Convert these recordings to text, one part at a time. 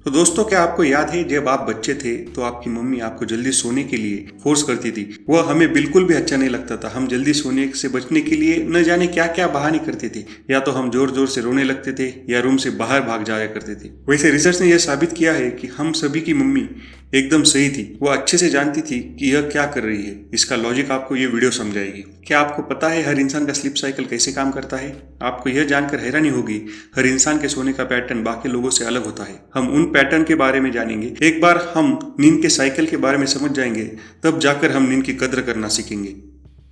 तो दोस्तों, क्या आपको याद है जब आप बच्चे थे तो आपकी मम्मी आपको जल्दी सोने के लिए फोर्स करती थी। वह हमें बिल्कुल भी अच्छा नहीं लगता था। हम जल्दी सोने से बचने के लिए न जाने क्या क्या बहाने करते थे। या तो हम जोर जोर से रोने लगते थे या रूम से बाहर भाग जाया करते थे। वैसे रिसर्च ने यह साबित किया है कि हम सभी की मम्मी एकदम सही थी। वो अच्छे से जानती थी कि यह क्या कर रही है। इसका लॉजिक आपको ये वीडियो समझाएगी। क्या आपको पता है हर इंसान का स्लीप साइकिल कैसे काम करता है? आपको यह जानकर हैरानी होगी, हर इंसान के सोने का पैटर्न बाकी लोगों से अलग होता है। हम उन पैटर्न के बारे में जानेंगे। एक बार हम नींद के साइकिल के बारे में समझ जाएंगे, तब जाकर हम नींद की कद्र करना सीखेंगे।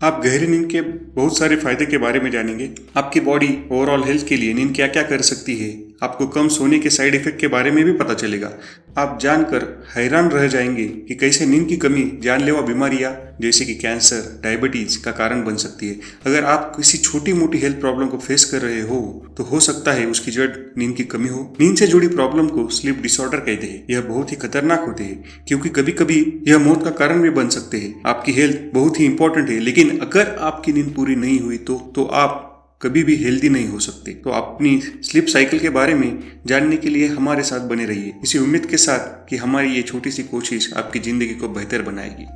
आप गहरी नींद के बहुत सारे फायदे के बारे में जानेंगे। आपकी बॉडी ओवरऑल हेल्थ के लिए नींद क्या क्या कर सकती है। आपको कम सोने के साइड इफेक्ट के बारे में भी पता चलेगा। आप जानकर हैरान रह जाएंगे कि कैसे नींद की कमी जानलेवा बीमारियां जैसे कि कैंसर, डायबिटीज का कारण बन सकती है। अगर आप किसी छोटी मोटी हेल्थ प्रॉब्लम को फेस कर रहे हो तो हो सकता है उसकी जड़ नींद की कमी हो। नींद से जुड़ी प्रॉब्लम को स्लीप डिसऑर्डर कहते हैं। यह बहुत ही खतरनाक होते हैं क्योंकि कभी कभी यह मौत का कारण भी बन सकते हैं। आपकी हेल्थ बहुत ही इंपॉर्टेंट है, लेकिन अगर आपकी नींद पूरी नहीं हुई तो आप कभी भी हेल्दी नहीं हो सकते। तो अपनी स्लीप साइकिल के बारे में जानने के लिए हमारे साथ बने रहिए, इसी उम्मीद के साथ कि हमारी ये छोटी सी कोशिश आपकी जिंदगी को बेहतर बनाएगी।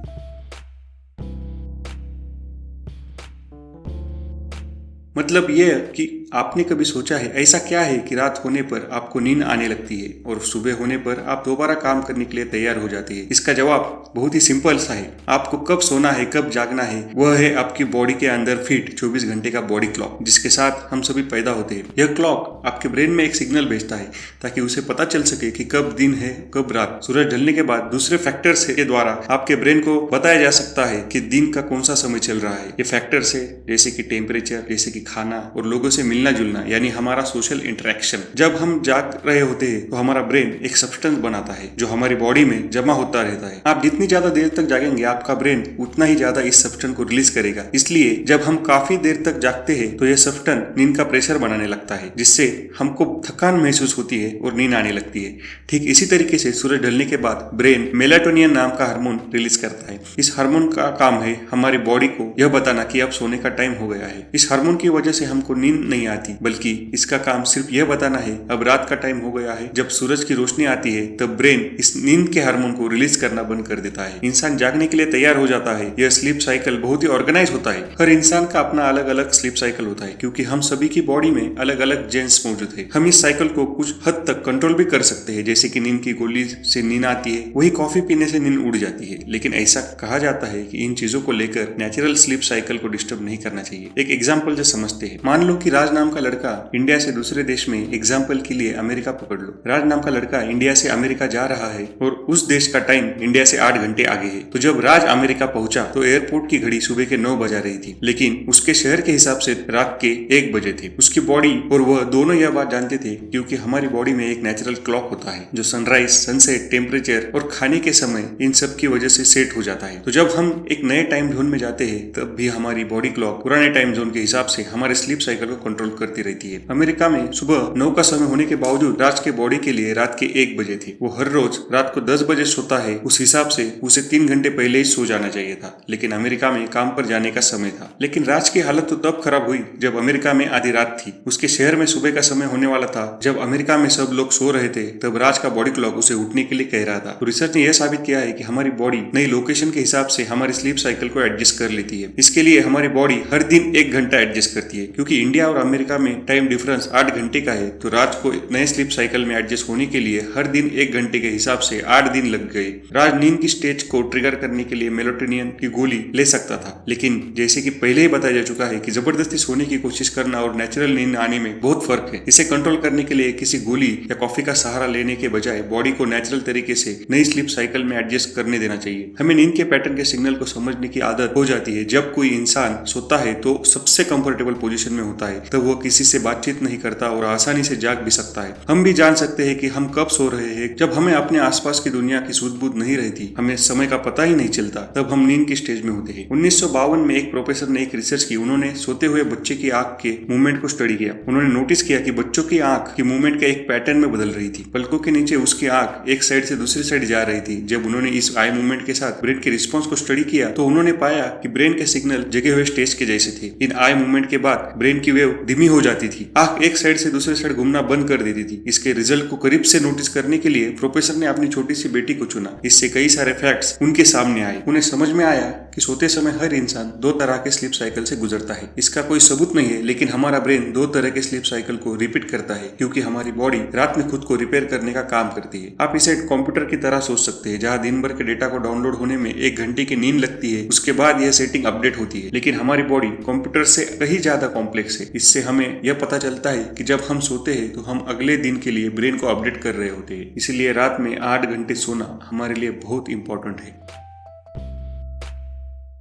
मतलब यह कि आपने कभी सोचा है ऐसा क्या है कि रात होने पर आपको नींद आने लगती है और सुबह होने पर आप दोबारा काम करने के लिए तैयार हो जाते हैं? इसका जवाब बहुत ही सिंपल सा है। आपको कब सोना है, कब जागना है, वह है आपकी बॉडी के अंदर फिट 24 घंटे का बॉडी क्लॉक, जिसके साथ हम सभी पैदा होते हैं। यह क्लॉक आपके ब्रेन में एक सिग्नल भेजता है ताकि उसे पता चल सके कि कब दिन है, कब रात। सूरज ढलने के बाद दूसरे फैक्टर्स के द्वारा आपके ब्रेन को बताया जा सकता है कि दिन का कौन सा समय चल रहा है। ये फैक्टर्स है जैसे कि टेम्परेचर, जैसे कि खाना और लोगों से मिलना जुलना, यानी हमारा सोशल इंटरेक्शन। जब हम जाग रहे होते हैं तो हमारा ब्रेन एक सब्सटेंस बनाता है जो हमारी बॉडी में जमा होता रहता है। आप जितनी ज्यादा देर तक जागेंगे आपका ब्रेन उतना ही ज्यादा इस सब्सटेंस को रिलीज करेगा। इसलिए जब हम काफी देर तक जागते हैं तो यह सब्सटेंस नींद का प्रेशर बनाने लगता है, जिससे हमको थकान महसूस होती है और नींद आने लगती है। ठीक इसी तरीके से सूरज ढलने के बाद ब्रेन मेलाटोनिन नाम का हार्मोन रिलीज करता है। इस हार्मोन का काम है हमारी बॉडी को यह बताना कि अब सोने का टाइम हो गया है। इस हार्मोन की वजह से हमको नींद नहीं आती, बल्कि इसका काम सिर्फ यह बताना है अब रात का टाइम हो गया है। जब सूरज की रोशनी आती है तब ब्रेन इस नींद के हार्मोन को रिलीज करना बंद कर देता है। इंसान जागने के लिए तैयार हो जाता है। यह स्लीप साइकिल बहुत ही ऑर्गेनाइज होता है। हर इंसान का अपना अलग अलग स्लीप साइकिल होता है क्योंकि हम सभी की बॉडी में अलग अलग जेन्स मौजूद है। हम इस साइकिल को कुछ हद तक कंट्रोल भी कर सकते हैं, जैसे कि नींद की गोली से नींद आती है, वही कॉफी पीने से नींद उड़ जाती है। लेकिन ऐसा कहा जाता है कि इन चीजों को लेकर नेचुरल स्लीप साइकिल को डिस्टर्ब नहीं करना चाहिए। एक एग्जाम्पल जो समझते हैं, मान लो कि राज नाम का लड़का इंडिया से दूसरे देश में, एग्जाम्पल के लिए अमेरिका पकड़ लो। राज नाम का लड़का इंडिया से अमेरिका जा रहा है और उस देश का टाइम इंडिया से 8 घंटे आगे है। तो जब राज अमेरिका पहुंचा तो एयरपोर्ट की घड़ी सुबह के 9 बजा रही थी, लेकिन उसके शहर के हिसाब से रात के 1 बजे थे। उसकी बॉडी और वह दोनों यह बात जानते थे क्योंकि हमारी बॉडी में एक नेचुरल क्लॉक होता है जो सनराइज, सनसेट, टेम्परेचर और खाने के समय इन सब की वजह से सेट हो जाता है। तो जब हम एक नए टाइम जोन में जाते हैं तब भी हमारी बॉडी क्लॉक पुराने टाइम जोन के हिसाब से हमारे स्लीप साइकिल को कंट्रोल करती रहती है। अमेरिका में सुबह 9 का समय होने के बावजूद राज के बॉडी के लिए रात के 1 बजे थे। वो हर रोज रात को 10 बजे सोता है। उस हिसाब से उसे 3 घंटे पहले ही सो जाना चाहिए था, लेकिन अमेरिका में काम पर जाने का समय था। लेकिन राज की हालत तो तब खराब हुई जब अमेरिका में आधी रात थी। उसके शहर में सुबह का समय होने वाला था। जब अमेरिका में सब लोग सो रहे थे तब राज का बॉडी क्लॉक उसे उठने के लिए कह रहा था। तो रिसर्च ने यह साबित किया है कि हमारी बॉडी नई लोकेशन के हिसाब से हमारी स्लीप साइकिल को एडजस्ट कर लेती है। इसके लिए हमारी बॉडी हर दिन 1 घंटा एडजस्ट करती है। क्योंकि इंडिया और अमेरिका में टाइम डिफरेंस 8 घंटे का है, तो राज को नए स्लीप साइकिल में एडजस्ट होने के लिए हर दिन 1 घंटे के हिसाब से 8 दिन लग गए। राज नींद की स्टेज को ट्रिगर करने के लिए मेलाटोनिन की गोली ले सकता था, लेकिन जैसे कि पहले ही बताया जा चुका है कि जबरदस्ती सोने की कोशिश करना और नेचुरल नींद आने में बहुत फर्क है। इसे कंट्रोल करने के लिए किसी गोली या कॉफी का सहारा लेने के बजाय बॉडी को नेचुरल तरीके से नई स्लीप साइकिल में एडजस्ट करने देना चाहिए। हमें नींद के पैटर्न के सिग्नल को समझने की आदत हो जाती है। जब कोई इंसान सोता है तो सबसे कंफर्टेबल पोजीशन में होता है, तब वह किसी से बातचीत नहीं करता और आसानी से जाग भी सकता है। हम भी जान सकते हैं कि हम कब सो रहे हैं। जब हमें अपने आसपास की दुनिया की सूझबूझ नहीं रहती, हमें समय का पता ही नहीं चलता, तब हम नींद की स्टेज में होते हैं। 1952 में एक प्रोफेसर ने एक रिसर्च की। उन्होंने सोते हुए बच्चे की आंख के मूवमेंट को स्टडी किया। उन्होंने नोटिस किया कि बच्चों की आंख की मूवमेंट का एक पैटर्न में बदल रही थी। पलकों के नीचे उसकी आंख एक साइड से दूसरी साइड जा रही थी। जब उन्होंने इस आई मूवमेंट के साथ ब्रेन के रिस्पॉन्स को स्टडी किया तो उन्होंने पाया कि ब्रेन के सिग्नल जगे हुए स्टेज के जैसे थे। इन आई मूवमेंट के बाद ब्रेन की वेव धीमी हो जाती थी, आंख एक साइड से दूसरे साइड घूमना बंद कर देती थी। इसके रिजल्ट को करीब से नोटिस करने के लिए प्रोफेसर ने अपनी छोटी सी बेटी को चुना। इससे कई सारे फैक्ट्स उनके सामने आए। उन्हें समझ में आया कि सोते समय हर इंसान 2 तरह के स्लीप साइकिल से गुजरता है। इसका कोई सबूत नहीं है, लेकिन हमारा ब्रेन 2 तरह के स्लीप साइकिल को रिपीट करता है, क्योंकि हमारी बॉडी रात में खुद को रिपेयर करने का काम करती है। आप इसे कंप्यूटर की तरह सोच सकते हैं, जहां दिन भर के डेटा को डाउनलोड होने में 1 घंटे की नींद लगती है, उसके बाद यह सेटिंग अपडेट होती है। लेकिन हमारी बॉडी कंप्यूटर से कहीं ज्यादा कॉम्प्लेक्स है। इससे हमें यह पता चलता है कि जब हम सोते हैं तो हम अगले दिन के लिए ब्रेन को अपडेट कर रहे होते हैं। इसलिए रात में 8 घंटे सोना हमारे लिए बहुत इंपॉर्टेंट है।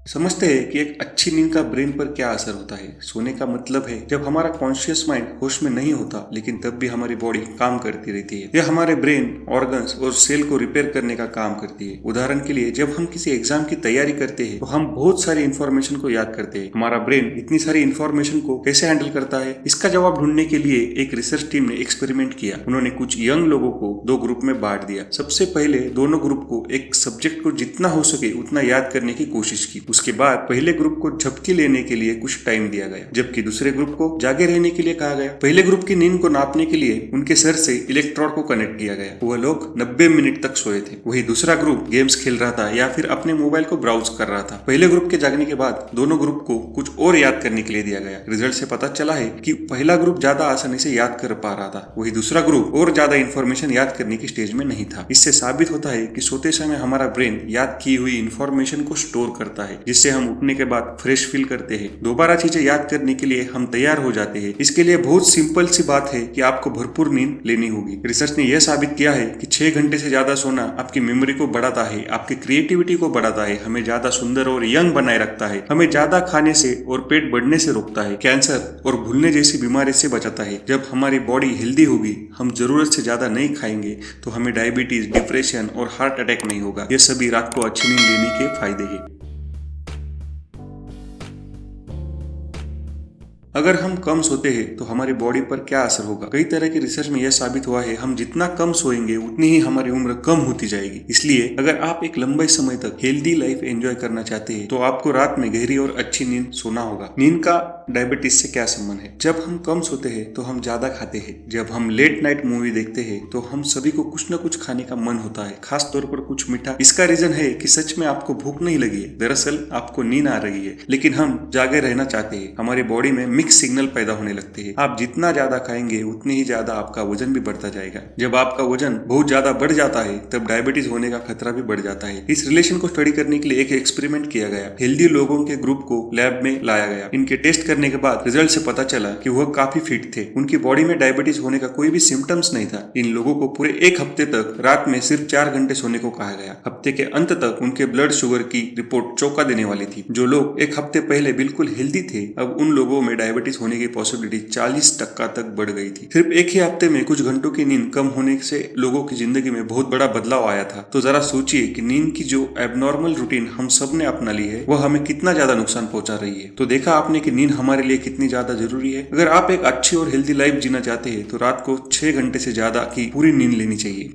समझते हैं कि एक अच्छी नींद का ब्रेन पर क्या असर होता है। सोने का मतलब है जब हमारा कॉन्शियस माइंड होश में नहीं होता, लेकिन तब भी हमारी बॉडी काम करती रहती है। यह हमारे ब्रेन, ऑर्गन्स और सेल को रिपेयर करने का काम करती है। उदाहरण के लिए, जब हम किसी एग्जाम की तैयारी करते हैं तो हम बहुत सारी इन्फॉर्मेशन को याद करते हैं। हमारा ब्रेन इतनी सारी इन्फॉर्मेशन को कैसे हैंडल करता है, इसका जवाब ढूंढने के लिए एक रिसर्च टीम ने एक्सपेरिमेंट किया। उन्होंने कुछ यंग लोगों को 2 ग्रुप में बांट दिया। सबसे पहले दोनों ग्रुप को एक सब्जेक्ट को जितना हो सके उतना याद करने की कोशिश की। उसके बाद पहले ग्रुप को झपकी लेने के लिए कुछ टाइम दिया गया, जबकि दूसरे ग्रुप को जागे रहने के लिए कहा गया। पहले ग्रुप की नींद को नापने के लिए उनके सर से इलेक्ट्रोड को कनेक्ट किया गया। वह लोग 90 मिनट तक सोए थे। वही दूसरा ग्रुप गेम्स खेल रहा था या फिर अपने मोबाइल को ब्राउज कर रहा था। पहले ग्रुप के जागने के बाद दोनों ग्रुप को कुछ और याद करने के लिए दिया गया। रिजल्ट से पता चला है कि पहला ग्रुप ज्यादा आसानी से याद कर पा रहा था, वही दूसरा ग्रुप और ज्यादा इंफॉर्मेशन याद करने की स्टेज में नहीं था। इससे साबित होता है कि सोते समय हमारा ब्रेन याद की हुई इंफॉर्मेशन को स्टोर करता है, जिससे हम उठने के बाद फ्रेश फील करते हैं। दोबारा चीजें याद करने के लिए हम तैयार हो जाते हैं। इसके लिए बहुत सिंपल सी बात है कि आपको भरपूर नींद लेनी होगी। रिसर्च ने यह साबित किया है कि 6 घंटे से ज्यादा सोना आपकी मेमोरी को बढ़ाता है, आपकी क्रिएटिविटी को बढ़ाता है, हमें ज्यादा सुंदर और यंग बनाए रखता है, हमें ज्यादा खाने से और पेट बढ़ने से रोकता है, कैंसर और भूलने जैसी बीमारी से बचाता है। जब हमारी बॉडी हेल्दी होगी, हम जरूरत से ज्यादा नहीं खाएंगे तो हमें डायबिटीज, डिप्रेशन और हार्ट अटैक नहीं होगा। ये सभी रात को अच्छी नींद लेने के फायदे हैं। अगर हम कम सोते हैं तो हमारी बॉडी पर क्या असर होगा? कई तरह की रिसर्च में यह साबित हुआ है, हम जितना कम सोएंगे उतनी ही हमारी उम्र कम होती जाएगी। इसलिए अगर आप एक लंबे समय तक हेल्दी लाइफ एंजॉय करना चाहते हैं तो आपको रात में गहरी और अच्छी नींद सोना होगा। नींद का डायबिटीज से क्या संबंध है? जब हम कम सोते हैं तो हम ज्यादा खाते हैं। जब हम लेट नाइट मूवी देखते हैं तो हम सभी को कुछ न कुछ खाने का मन होता है, खास तौर पर कुछ मीठा। इसका रीजन है कि सच में आपको भूख नहीं लगी है, दरअसल आपको नींद आ रही है, लेकिन हम जागे रहना चाहते हैं। हमारी बॉडी में मिक्स सिग्नल पैदा होने लगते हैं। आप जितना ज्यादा खाएंगे उतनी ही ज्यादा आपका वजन भी बढ़ता जाएगा। जब आपका वजन बहुत ज्यादा बढ़ जाता है तब डायबिटीज होने का खतरा भी बढ़ जाता है। इस रिलेशन को स्टडी करने के लिए एक एक्सपेरिमेंट किया गया। हेल्दी लोगों के ग्रुप को लैब में लाया गया। इनके टेस्ट करने के बाद रिजल्ट से पता चला कि वह काफी फिट थे। उनकी बॉडी में डायबिटीज होने का कोई भी सिम्टम्स नहीं था। इन लोगों को पूरे 1 हफ्ते तक रात में सिर्फ 4 घंटे सोने को कहा गया। हफ्ते के अंत तक उनके ब्लड शुगर की रिपोर्ट चौंका देने वाली थी। जो लोग 1 हफ्ते पहले बिल्कुल हेल्दी थे, अब उन लोगों में डायबिटीज होने की पॉसिबिलिटी 40% तक बढ़ गई थी। सिर्फ 1 ही हफ्ते में कुछ घंटों की नींद कम होने से लोगों की जिंदगी में बहुत बड़ा बदलाव आया था। तो जरा सोचिए कि नींद की जो एबनॉर्मल रूटीन हम सब ने अपना ली है वह हमें कितना ज्यादा नुकसान पहुंचा रही है। तो देखा आपने कि नींद हमारे लिए कितनी ज्यादा जरूरी है। अगर आप एक अच्छी और हेल्दी लाइफ जीना चाहते हैं तो रात को 6 घंटे से ज्यादा की पूरी नींद लेनी चाहिए।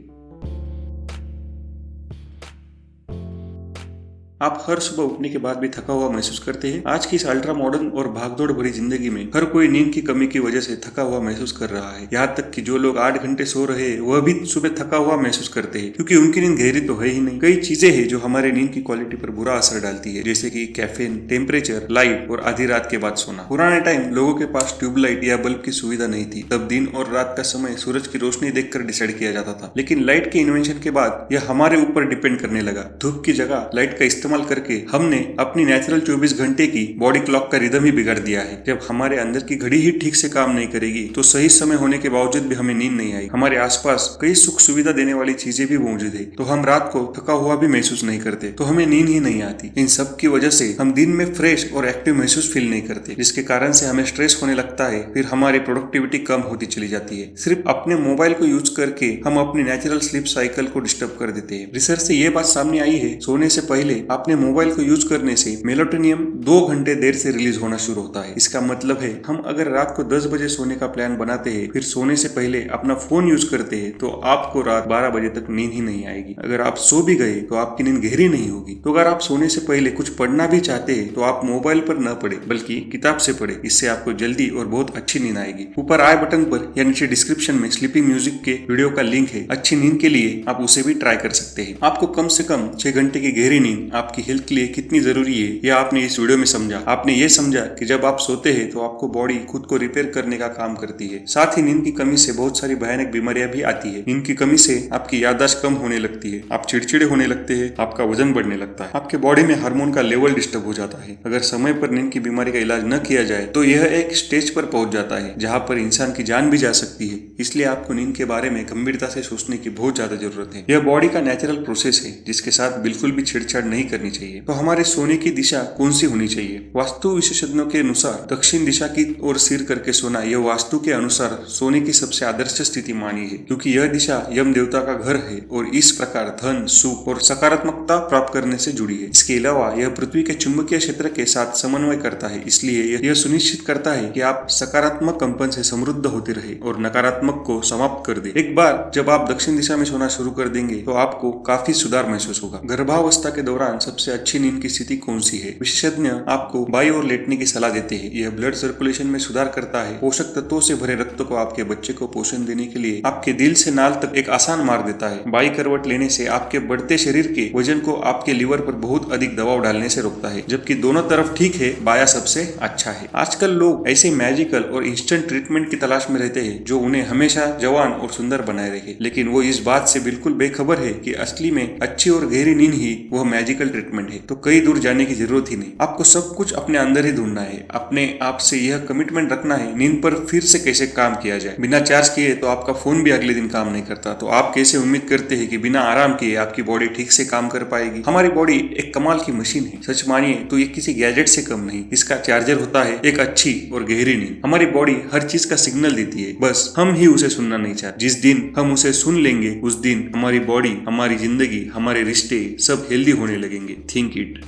आप हर सुबह उठने के बाद भी थका हुआ महसूस करते हैं? आज की इस अल्ट्रा मॉडर्न और भागदौड़ भरी जिंदगी में हर कोई नींद की कमी की वजह से थका हुआ महसूस कर रहा है। यहाँ तक कि जो लोग 8 घंटे सो रहे हैं वह भी सुबह थका हुआ महसूस करते हैं, क्योंकि उनकी नींद गहरी तो है ही नहीं। कई चीजें हैं जो हमारे नींद की क्वालिटी पर बुरा असर डालती है, जैसे कि कैफीन, टेम्परेचर, लाइट और आधी रात के बाद सोना। पुराने टाइम लोगों के पास ट्यूबलाइट या बल्ब की सुविधा नहीं थी। तब दिन और रात का समय सूरज की रोशनी देखकर डिसाइड किया जाता था। लेकिन लाइट के इन्वेंशन के बाद यह हमारे ऊपर डिपेंड करने लगा। धूप की जगह लाइट का इस्तेमाल करके हमने अपनी नेचुरल 24 घंटे की बॉडी क्लॉक का रिदम ही बिगाड़ दिया है। जब हमारे अंदर की घड़ी ही ठीक से काम नहीं करेगी तो सही समय होने के बावजूद भी हमें नींद नहीं आई। हमारे आसपास कई सुख सुविधा देने वाली चीजें भी मौजूद है, तो हम रात को थका हुआ भी महसूस नहीं करते, तो हमें नींद ही नहीं आती। इन सब की वजह से हम दिन में फ्रेश और एक्टिव महसूस फील नहीं करते, जिसके कारण से हमें स्ट्रेस होने लगता है। फिर हमारी प्रोडक्टिविटी कम होती चली जाती है। सिर्फ अपने मोबाइल को यूज करके हम अपनी नेचुरल स्लीप साइकिल को डिस्टर्ब कर देते हैं। रिसर्च से यह बात सामने आई है, सोने से पहले आप आपने मोबाइल को यूज करने से मेलाटोनियम 2 घंटे देर से रिलीज होना शुरू होता है। इसका मतलब है हम अगर रात को 10 बजे सोने का प्लान बनाते हैं, फिर सोने से पहले अपना फोन यूज करते हैं, तो आपको रात 12 बजे तक नींद ही नहीं आएगी। अगर आप सो भी गए तो आपकी नींद गहरी नहीं होगी। तो अगर आप सोने से पहले कुछ पढ़ना भी चाहते हैं तो आप मोबाइल पर न पढ़े बल्कि किताब से पढ़े। इससे आपको जल्दी और बहुत अच्छी नींद आएगी। ऊपर आई बटन पर या नीचे डिस्क्रिप्शन में स्लीपिंग म्यूजिक के वीडियो का लिंक है। अच्छी नींद के लिए आप उसे भी ट्राई कर सकते हैं। आपको कम से कम 6 घंटे की गहरी नींद आपकी हेल्थ के लिए कितनी जरूरी है यह आपने इस वीडियो में समझा। आपने ये समझा कि जब आप सोते हैं तो आपको बॉडी खुद को रिपेयर करने का काम करती है। साथ ही नींद की कमी से बहुत सारी भयानक बीमारियां भी आती है। नींद की कमी से आपकी याददाश्त कम होने लगती है, आप चिड़चिड़े होने लगते हैं, आपका वजन बढ़ने लगता है, आपके बॉडी में हार्मोन का लेवल डिस्टर्ब हो जाता है। अगर समय पर नींद की बीमारी का इलाज न किया जाए तो यह एक स्टेज पर पहुंच जाता है जहां पर इंसान की जान भी जा सकती है। इसलिए आपको नींद के बारे में गंभीरता से सोचने की बहुत ज्यादा जरूरत है। यह बॉडी का नेचुरल प्रोसेस है जिसके साथ बिल्कुल भी छेड़छाड़ नहीं करनी चाहिए। तो हमारे सोने की दिशा कौन सी होनी चाहिए? वास्तु विशेषज्ञों के अनुसार दक्षिण दिशा की ओर सिर करके सोना यह वास्तु के अनुसार सोने की सबसे आदर्श स्थिति मानी है, क्योंकि यह दिशा यम देवता का घर है और इस प्रकार धन, सुख और सकारात्मकता प्राप्त करने से जुड़ी है। इसके अलावा यह पृथ्वी के चुंबकीय क्षेत्र के साथ समन्वय करता है, इसलिए यह सुनिश्चित करता है कि आप सकारात्मक कंपन से समृद्ध होते रहे और नकारात्मक को समाप्त कर दे। एक बार जब आप दक्षिण दिशा में सोना शुरू कर देंगे तो आपको काफी सुधार महसूस होगा। गर्भावस्था के दौरान सबसे अच्छी नींद की स्थिति कौन सी है? विशेषज्ञ आपको बाई ओर लेटने की सलाह देते हैं। यह ब्लड सर्कुलेशन में सुधार करता है, पोषक तत्वों से भरे रक्त को आपके बच्चे को पोषण देने के लिए आपके दिल से नाल तक एक आसान मार्ग देता है। बाई करवट लेने से आपके बढ़ते शरीर के वजन को आपके लीवर पर बहुत अधिक दबाव डालने से रोकता है, जबकि दोनों तरफ ठीक है, बाया सबसे अच्छा है। आजकल लोग ऐसे मैजिकल और इंस्टेंट ट्रीटमेंट की तलाश में रहते हैं जो उन्हें हमेशा जवान और सुंदर बनाए रखे, लेकिन वो इस बात से बिल्कुल बेखबर है कि असली में अच्छी और गहरी नींद ही वह मैजिकल ट्रीटमेंट है। तो कहीं दूर जाने की जरूरत ही नहीं, आपको सब कुछ अपने अंदर ही ढूंढना है। अपने आप से यह कमिटमेंट रखना है नींद पर फिर से कैसे काम किया जाए। बिना चार्ज किए तो आपका फोन भी अगले दिन काम नहीं करता, तो आप कैसे उम्मीद करते हैं कि बिना आराम किए आपकी बॉडी ठीक से काम कर पाएगी? हमारी बॉडी एक कमाल की मशीन है। सच मानिए तो ये किसी गैजेट से कम नहीं। इसका चार्जर होता है एक अच्छी और गहरी नींद। हमारी बॉडी हर चीज का सिग्नल देती है, बस हम ही उसे सुनना नहीं चाहते। जिस दिन हम उसे सुन लेंगे उस दिन हमारी बॉडी, हमारी जिंदगी, हमारे रिश्ते सब हेल्दी होने लगेंगे। Think it.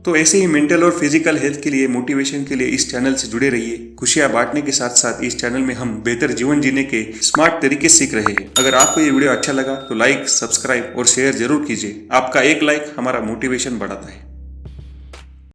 तो ऐसे ही मेंटल और फिजिकल हेल्थ के लिए, मोटिवेशन के लिए इस चैनल से जुड़े रहिए। खुशियां बांटने के साथ साथ इस चैनल में हम बेहतर जीवन जीने के स्मार्ट तरीके सीख रहे हैं। अगर आपको ये वीडियो अच्छा लगा तो लाइक, सब्सक्राइब और शेयर जरूर कीजिए। आपका एक लाइक हमारा मोटिवेशन बढ़ाता है।